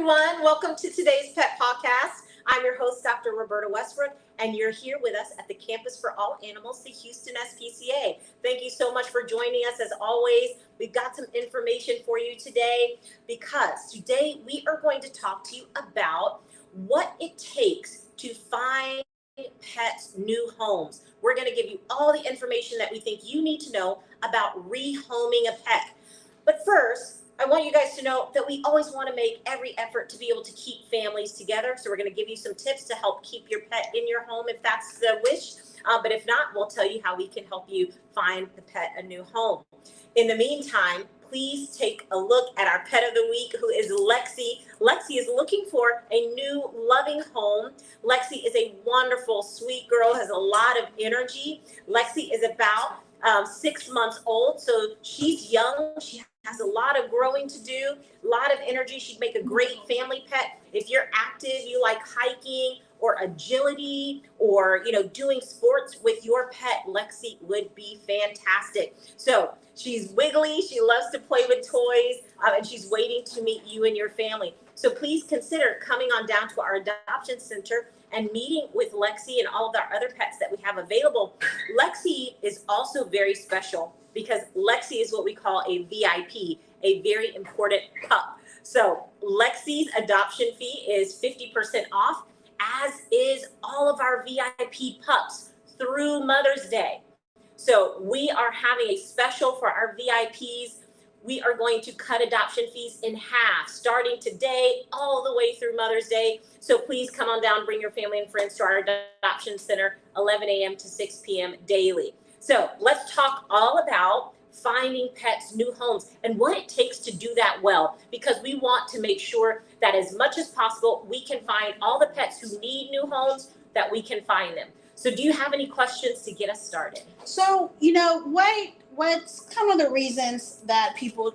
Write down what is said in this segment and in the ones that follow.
everyone. Welcome to today's Pet Pawcast. I'm your host, Dr. Roberta Westbrook, and you're here with us at the Campus for All Animals, the Houston SPCA. Thank you so much for joining us. As always, we've got some information for you today because today we are going to talk to you about what it takes to find pets new homes. We're going to give you all the information that we think you need to know about rehoming a pet. But first, I want you guys to know that we always want to make every effort to be able to keep families together. So we're going to give you some tips to help keep your pet in your home if that's the wish. But if not, we'll tell you how we can help you find the pet a new home. In the meantime, please take a look at our pet of the week, who is Lexi. Lexi is looking for a new loving home. Lexi is a wonderful, sweet girl, has a lot of energy. Lexi is about 6 months old, so she's young. She has a lot of growing to do, a lot of energy. She'd make a great family pet. If you're active, you like hiking or agility or, doing sports with your pet, Lexi would be fantastic. So she's wiggly. She loves to play with toys, and she's waiting to meet you and your family. So please consider coming on down to our adoption center and meeting with Lexi and all of our other pets that we have available. Lexi is also very special because Lexi is what we call a VIP, a very important pup. So Lexi's adoption fee is 50% off, as is all of our VIP pups through Mother's Day. So we are having a special for our VIPs. We are going to cut adoption fees in half starting today all the way through Mother's Day. So please come on down, bring your family and friends to our adoption center, 11 a.m. to 6 p.m. daily. So let's talk all about finding pets new homes and what it takes to do that well, because we want to make sure that as much as possible, we can find all the pets who need new homes, that we can find them. So do you have any questions to get us started? So, what's kind of the reasons that people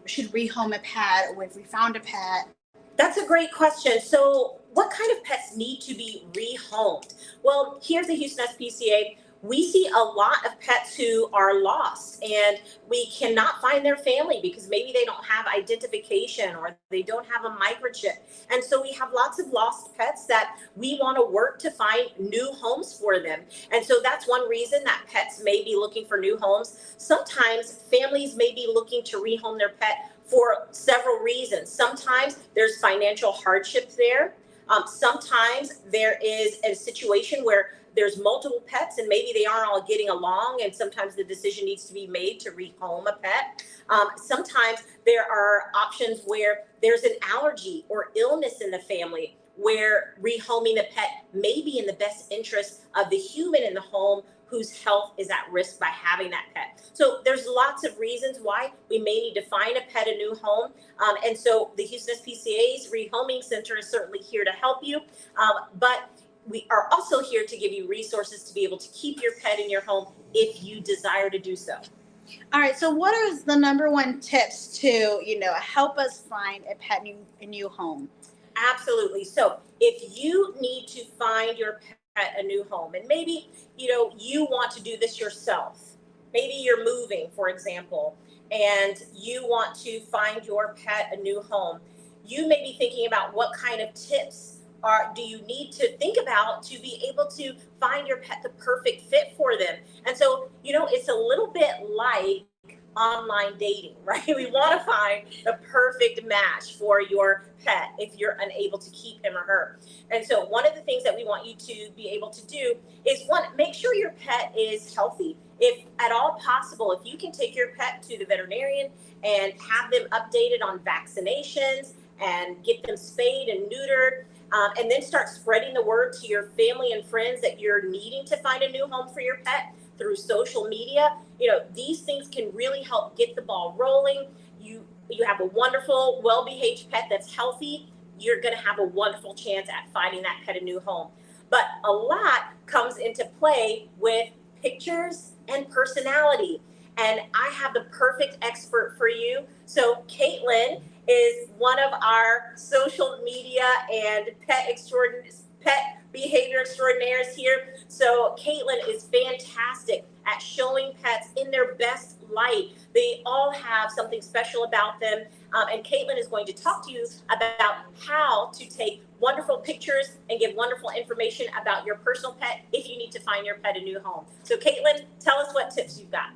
should rehome a pet, or if we found a pet? That's a great question. So what kind of pets need to be rehomed? Well, here's the Houston SPCA. We see a lot of pets who are lost and we cannot find their family because maybe they don't have identification or they don't have a microchip. And so we have lots of lost pets that we want to work to find new homes for them. And so that's one reason that pets may be looking for new homes. Sometimes families may be looking to rehome their pet for several reasons. Sometimes there's financial hardship there. Sometimes there is a situation where there's multiple pets and maybe they aren't all getting along, and sometimes the decision needs to be made to rehome a pet. Sometimes there are options where there's an allergy or illness in the family where rehoming a pet may be in the best interest of the human in the home whose health is at risk by having that pet. So there's lots of reasons why we may need to find a pet a new home. And so the Houston SPCA's Rehoming Center is certainly here to help you. But we are also here to give you resources to be able to keep your pet in your home if you desire to do so. All right. So what are the number one tips to, help us find a new home? Absolutely. So if you need to find your pet a new home, and maybe, you want to do this yourself. Maybe you're moving, for example, and you want to find your pet a new home. You may be thinking about what kind of tips do you need to think about to be able to find your pet the perfect fit for them. And so, it's a little bit like online dating, right? We want to find the perfect match for your pet if you're unable to keep him or her. And so one of the things that we want you to be able to do is, one, make sure your pet is healthy. If at all possible, if you can take your pet to the veterinarian and have them updated on vaccinations and get them spayed and neutered, and then start spreading the word to your family and friends that you're needing to find a new home for your pet through social media. These things can really help get the ball rolling. You have a wonderful, well-behaved pet that's healthy. You're going to have a wonderful chance at finding that pet a new home. But a lot comes into play with pictures and personality. And I have the perfect expert for you. So Caitlin is one of our social media and pet behavior extraordinaires here. So Caitlin is fantastic at showing pets in their best light. They all have something special about them. And Caitlin is going to talk to you about how to take wonderful pictures and give wonderful information about your personal pet if you need to find your pet a new home. So Caitlin, tell us what tips you've got.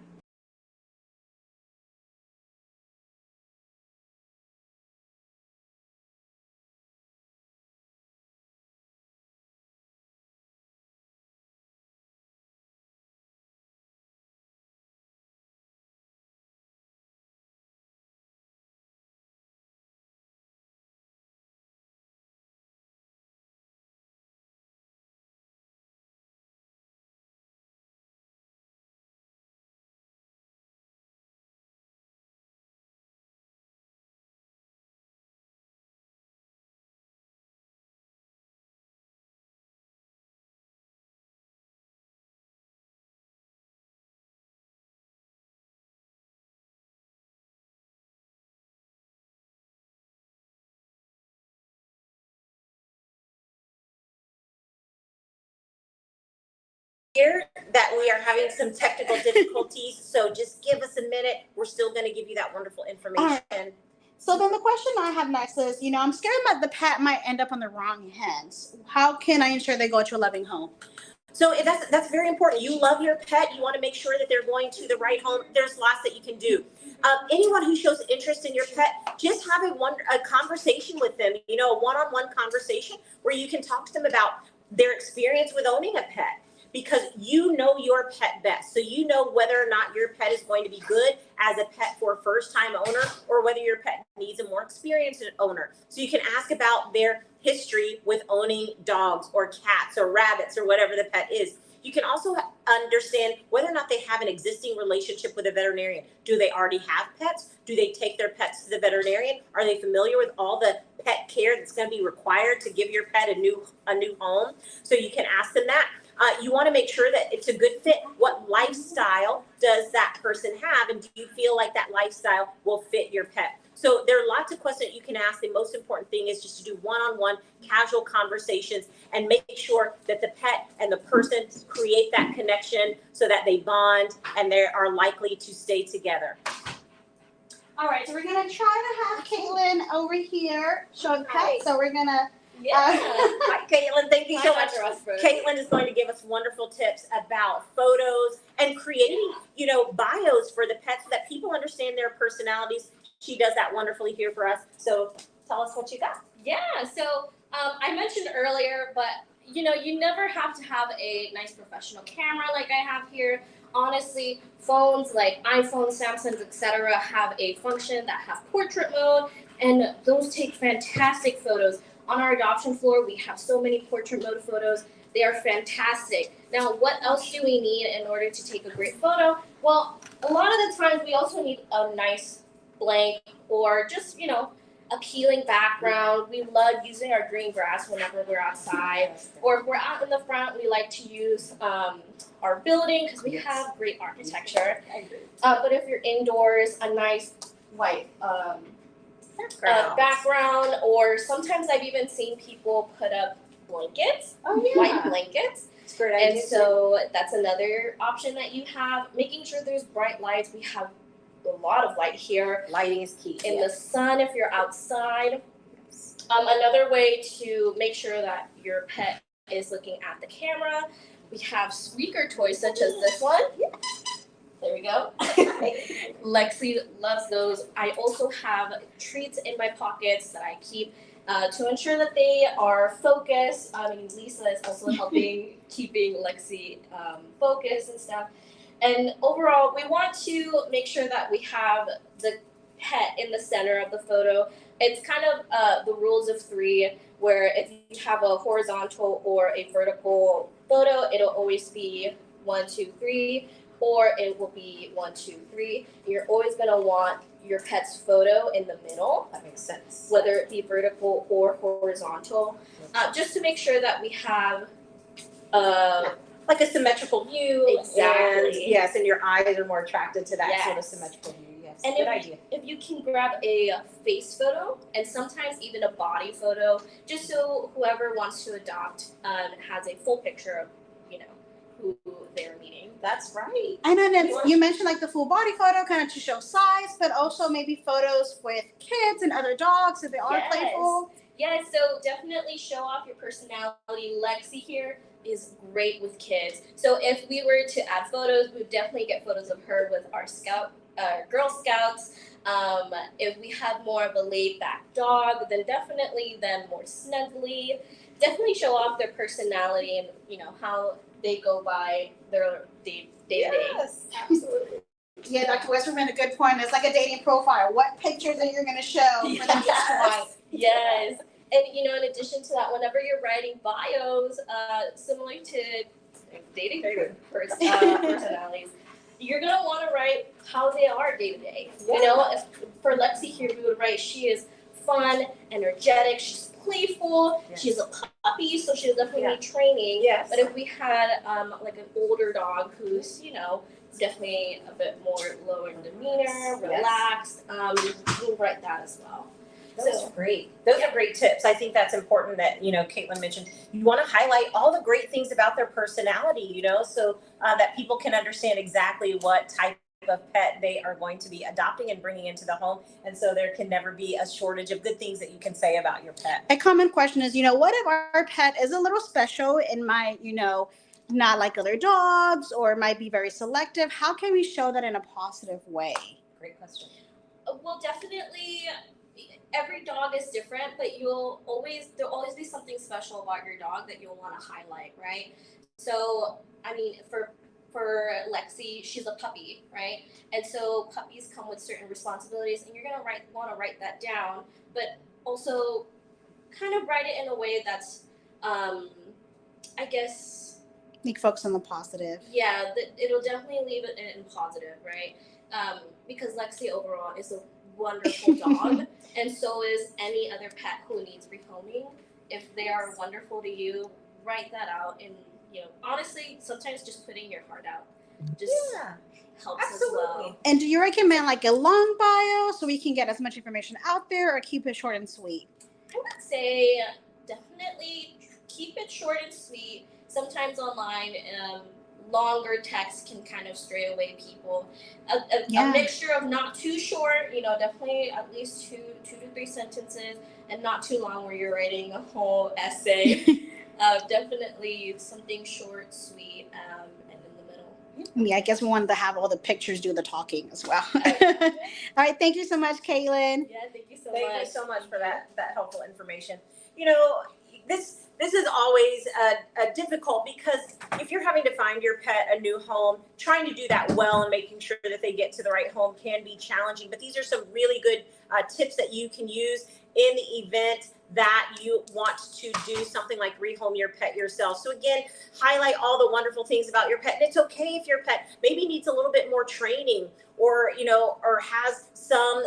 Here that we are having some technical difficulties, so just give us a minute. We're still going to give you that wonderful information. Right. So then the question I have next is, I'm scared that the pet might end up on the wrong hands. How can I ensure they go to a loving home? So that's very important. You love your pet. You want to make sure that they're going to the right home. There's lots that you can do. Anyone who shows interest in your pet, just have a conversation with them, a one-on-one conversation where you can talk to them about their experience with owning a pet. Because you know your pet best. So you know whether or not your pet is going to be good as a pet for a first-time owner or whether your pet needs a more experienced owner. So you can ask about their history with owning dogs or cats or rabbits or whatever the pet is. You can also understand whether or not they have an existing relationship with a veterinarian. Do they already have pets? Do they take their pets to the veterinarian? Are they familiar with all the pet care that's going to be required to give your pet a new home? So you can ask them that. You want to make sure that it's a good fit. What lifestyle does that person have? And do you feel like that lifestyle will fit your pet? So there are lots of questions you can ask. The most important thing is just to do one-on-one casual conversations and make sure that the pet and the person create that connection so that they bond and they are likely to stay together. All right, so we're going to try to have Caitlin over here showing pets. So we're going to... Hi, Caitlin. Thank you so much. Caitlin is going to give us wonderful tips about photos and creating, bios for the pets so that people understand their personalities. She does that wonderfully here for us. So tell us what you got. Yeah. So I mentioned earlier, but you never have to have a nice professional camera like I have here. Honestly, phones like iPhones, Samsungs, etc. have a function that have portrait mode, and those take fantastic photos. On our adoption floor, we have so many portrait mode photos. They are fantastic. Now, what else do we need in order to take a great photo? Well, a lot of the times we also need a nice blank or just, appealing background. We love using our green grass whenever we're outside. Or if we're out in the front, we like to use our building because we have great architecture. But if you're indoors, a nice white background, or sometimes I've even seen people put up blankets, white blankets. It's a great idea. And so that's another option that you have. Making sure there's bright lights. We have a lot of light here. Lighting is key. In the sun, if you're outside. Another way to make sure that your pet is looking at the camera, we have squeaker toys such as this one. There we go. Lexi loves those. I also have treats in my pockets that I keep to ensure that they are focused. Lisa is also helping keeping Lexi focused and stuff. And overall, we want to make sure that we have the pet in the center of the photo. It's kind of the rules of three, where if you have a horizontal or a vertical photo, it'll always be 1, 2, 3. Or it will be 1, 2, 3. You're always going to want your pet's photo in the middle. That makes sense. Whether it be vertical or horizontal. Just to make sure that we have like a symmetrical view. Exactly. And your eyes are more attracted to that sort of symmetrical view. Yes. And good idea. If you can grab a face photo and sometimes even a body photo, just so whoever wants to adopt has a full picture of, who they're meeting. That's right. And then you mentioned like the full body photo, kind of to show size, but also maybe photos with kids and other dogs if they are playful. Yes, so definitely show off your personality. Lexi here is great with kids. So if we were to add photos, we would definitely get photos of her with our Girl Scouts. If we had more of a laid back dog, then definitely them more snuggly. Definitely show off their personality and how they go by their day to day. Yes, absolutely. Yeah, Dr. Westbrook made a good point. It's like a dating profile. What pictures are you going to show for them to swipe? Yes. And in addition to that, whenever you're writing bios, similar to dating personalities, you're gonna want to write how they are day to day. If for Lexi here, we would write she is fun, energetic, she's playful, she's a puppy, so she'll definitely need training. Yes. But if we had like an older dog who's definitely a bit more lower in demeanor, relaxed, we'll write that as well. Those are great. Those are great tips. I think that's important that, Caitlin mentioned. You want to highlight all the great things about their personality, so that people can understand exactly what type of pet they are going to be adopting and bringing into the home. And so there can never be a shortage of good things that you can say about your pet. A common question is, what if our pet is a little special and might, not like other dogs or might be very selective? How can we show that in a positive way? Great question. Well, definitely. Every dog is different, but there'll always be something special about your dog that you'll want to highlight, right? So, for Lexi, she's a puppy, right? And so puppies come with certain responsibilities, and you're gonna want to write that down, but also kind of write it in a way that's, I guess. Make focus on the positive. Yeah, it'll definitely leave it in positive, right? Because Lexi overall is a wonderful dog, and so is any other pet who needs rehoming. If they are wonderful to you, write that out. And honestly, sometimes just putting your heart out just helps as well. And do you recommend like a long bio so we can get as much information out there, or keep it short and sweet? I would say definitely keep it short and sweet. Sometimes online, longer text can kind of stray away people. A mixture of not too short, definitely at least two to three sentences, and not too long where you're writing a whole essay. Definitely something short, sweet, and in the middle. Yeah, I guess we wanted to have all the pictures do the talking as well. All right, thank you so much, Caitlin. Yeah, thank you so Thank much. you so much for that helpful information. This is always difficult, because if you're having to find your pet a new home, trying to do that well and making sure that they get to the right home can be challenging. But these are some really good tips that you can use in the event that you want to do something like rehome your pet yourself. So again, highlight all the wonderful things about your pet. And it's okay if your pet maybe needs a little bit more training, or has some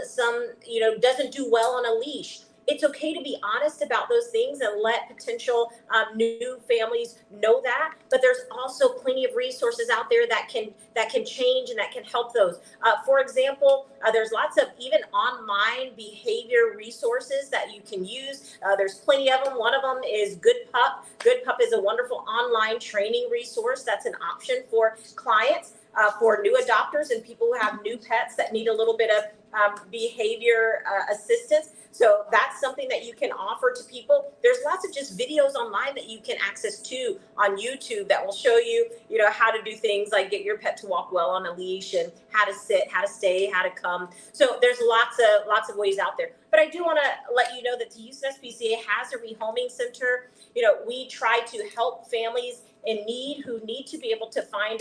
doesn't do well on a leash. It's okay to be honest about those things and let potential new families know that. But there's also plenty of resources out there that can change and that can help those. For example, there's lots of even online behavior resources that you can use. There's plenty of them. One of them is Good Pup. Good Pup is a wonderful online training resource that's an option for clients. For new adopters and people who have new pets that need a little bit of behavior assistance. So that's something that you can offer to people. There's lots of just videos online that you can access to on YouTube that will show you, how to do things like get your pet to walk well on a leash, and how to sit, how to stay, how to come. So there's lots of ways out there. But I do want to let you know that the Houston SPCA has a rehoming center. We try to help families in need who need to be able to find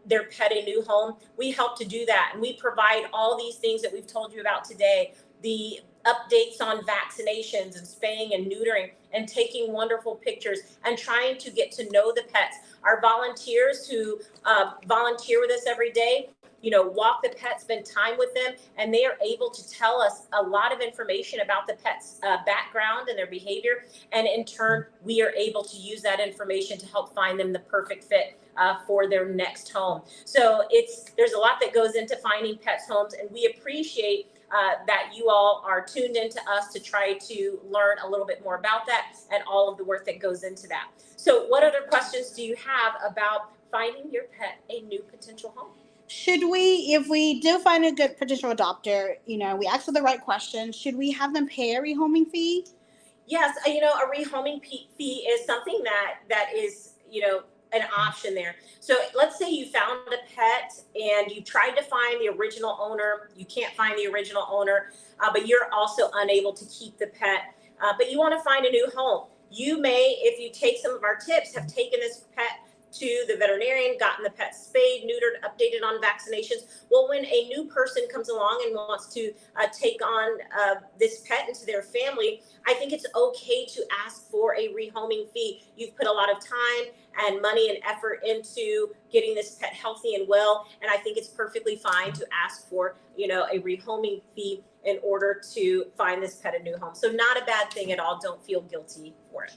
their pet a new home. We help to do that, and we provide all these things that we've told you about today. The updates on vaccinations and spaying and neutering, and taking wonderful pictures and trying to get to know the pets. Our volunteers who volunteer with us every day, walk the pets, spend time with them, and they are able to tell us a lot of information about the pet's background and their behavior. And in turn, we are able to use that information to help find them the perfect fit for their next home. So there's a lot that goes into finding pets homes, and we appreciate that you all are tuned into us to try to learn a little bit more about that and all of the work that goes into that. So what other questions do you have about finding your pet a new potential home. Should we, if we do find a good potential adopter, we ask for the right questions, should we have them pay a rehoming fee? Yes, a rehoming fee is something that is, an option there. So let's say you found a pet and you tried to find the original owner. You can't find the original owner, but you're also unable to keep the pet, but you want to find a new home. You may, if you take some of our tips, have taken this pet to the veterinarian, gotten the pet spayed, neutered, updated on vaccinations. Well, when a new person comes along and wants to take on this pet into their family, I think it's okay to ask for a rehoming fee. You've put a lot of time and money and effort into getting this pet healthy and well, and I think it's perfectly fine to ask for, a rehoming fee in order to find this pet a new home. So not a bad thing at all. Don't feel guilty for it.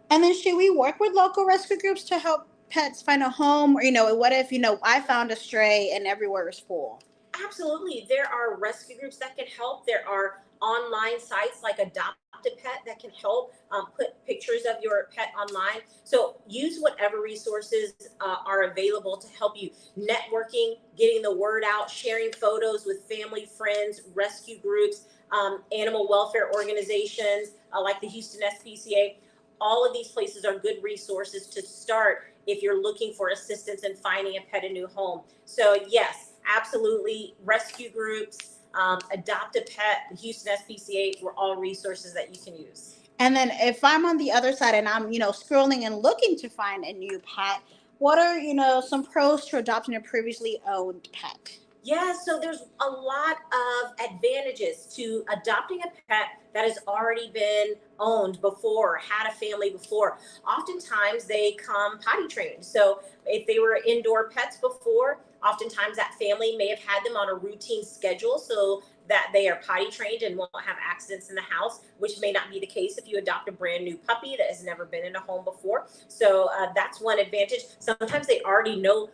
And then should we work with local rescue groups to help pets find a home? Or, what if, I found a stray and everywhere is full? Absolutely. There are rescue groups that can help. There are online sites like Adopt a Pet that can help put pictures of your pet online. So use whatever resources are available to help you. Networking, getting the word out, sharing photos with family, friends, rescue groups, animal welfare organizations like the Houston SPCA. All of these places are good resources to start if you're looking for assistance in finding a pet a new home. So yes, absolutely. Rescue groups, Adopt a Pet, the Houston SPCA were all resources that you can use. And then if I'm on the other side and I'm, scrolling and looking to find a new pet, what are, some pros to adopting a previously owned pet? Yeah, so there's a lot of advantages to adopting a pet that has already been owned before, had a family before. Oftentimes they come potty trained. So if they were indoor pets before, oftentimes that family may have had them on a routine schedule so that they are potty trained and won't have accidents in the house, which may not be the case if you adopt a brand new puppy that has never been in a home before. So that's one advantage. Sometimes they already know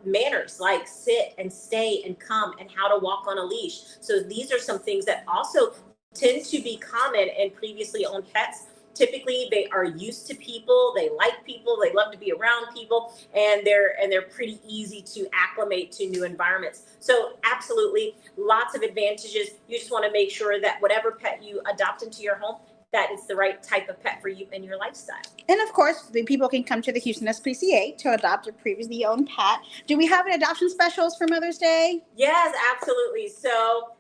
manners like sit and stay and come and how to walk on a leash. So these are some things that also tend to be common in previously owned pets. Typically, they are used to people, they like people, they love to be around people, and they're pretty easy to acclimate to new environments. So absolutely, lots of advantages. You just want to make sure that whatever pet you adopt into your home, that it's the right type of pet for you and your lifestyle. And of course, the people can come to the Houston SPCA to adopt a previously owned pet. Do we have an adoption specials for Mother's Day? Yes, absolutely. So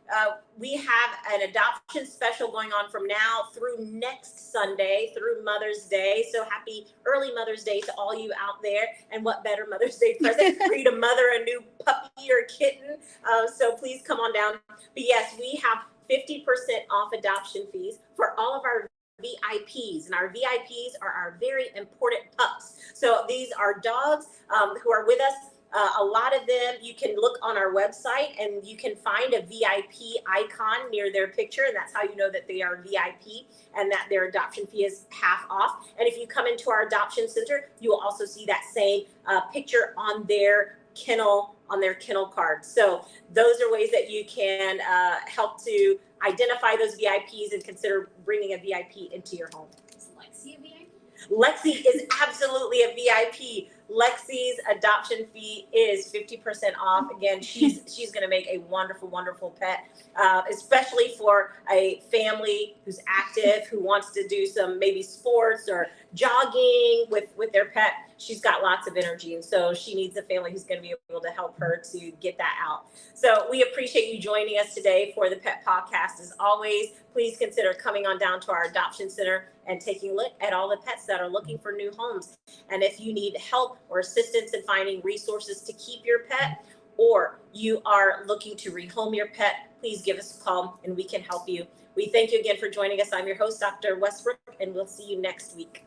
we have an adoption special going on from now through next Sunday, through Mother's Day. So happy early Mother's Day to all you out there. And what better Mother's Day present for you to mother a new puppy or kitten. So please come on down. But yes, we have 50% off adoption fees for all of our VIPs, and our VIPs are our very important pups. So these are dogs who are with us. A lot of them, you can look on our website and you can find a VIP icon near their picture, and that's how you know that they are VIP and that their adoption fee is half off. And if you come into our adoption center, you will also see that same picture on their kennel card. So those are ways that you can help to identify those VIPs and consider bringing a VIP into your home. Is Lexi a VIP? Lexi is absolutely a VIP. Lexi's adoption fee is 50% off. Again, she's going to make a wonderful, wonderful pet, especially for a family who's active, who wants to do some maybe sports or jogging with their pet. She's got lots of energy, and so she needs a family who's going to be able to help her to get that out. So we appreciate you joining us today for the Pet Podcast. As always, please consider coming on down to our adoption center and taking a look at all the pets that are looking for new homes. And if you need help or assistance in finding resources to keep your pet, or you are looking to rehome your pet, please give us a call and we can help you. We thank you again for joining us. I'm your host, Dr. Westbrook, and we'll see you next week.